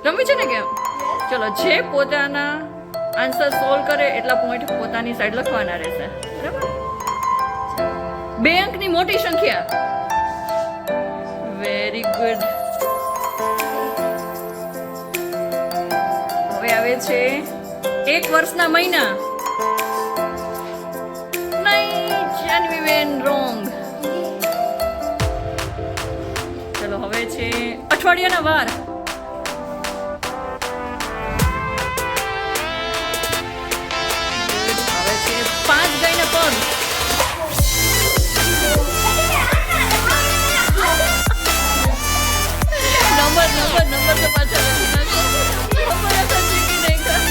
રમવી છે ને કેમ? ચલો, જે પોતાના આન્સર સોલ્વ કરે એટલા પોઈન્ટ પોતાની સાઈડ લખવાના રહેશે. બરાબર? 2 અંકની મોટી સંખ્યા. Very good. હવે આવે છે 1 વર્ષના મહિના. નહીં, જેન્યુઇન રોંગ. ચલો, હવે છે અઠવાડિયાના વાર. હવે છે 5 ગાયના પગ. નંબર તો પાછળ લખી નાખો. નંબર હતા ચીકી નાખ્યા.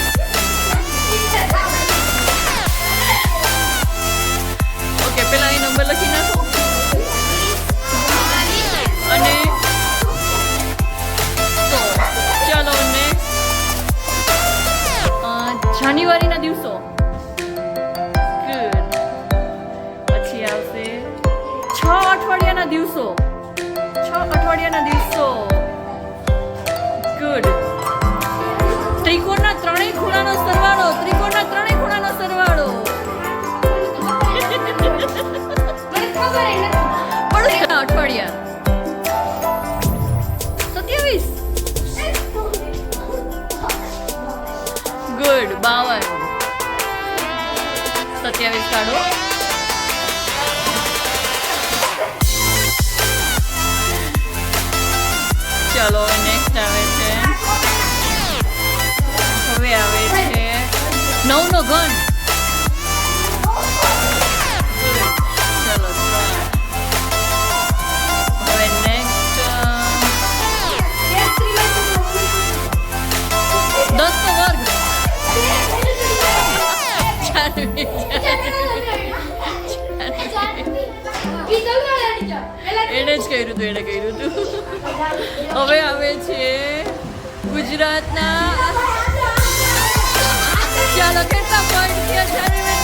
ઓકે, પેલા અહીં નંબર લખી નાખો અને તો ચાલો નેક્સ્ટ જાન્યુઆરીના દિવસો. ગુડ. પછી આવશે 6 અઠવાડિયાના દિવસો. 6 અઠવાડિયાના દિવસો. ગુડ. ત્રિકોણના ત્રણેય ખૂણાનો સરવાળો. ત્રિકોણના ત્રણેય ખૂણાનો સરવાળો. પણ અઠવાડિયા 27. ગુડ. 52. 27 કાઢો. ચલો, નેક્સ્ટ આવે છે. હવે આવે છે 9 નો ઘન. ચલો, હવે નેક્સ્ટ 10 નો વર્ગ. એને જ કર્યું હતું. હવે આવે છે ગુજરાતના. ચાલો, કેટલા પોઈન્ટ થયા?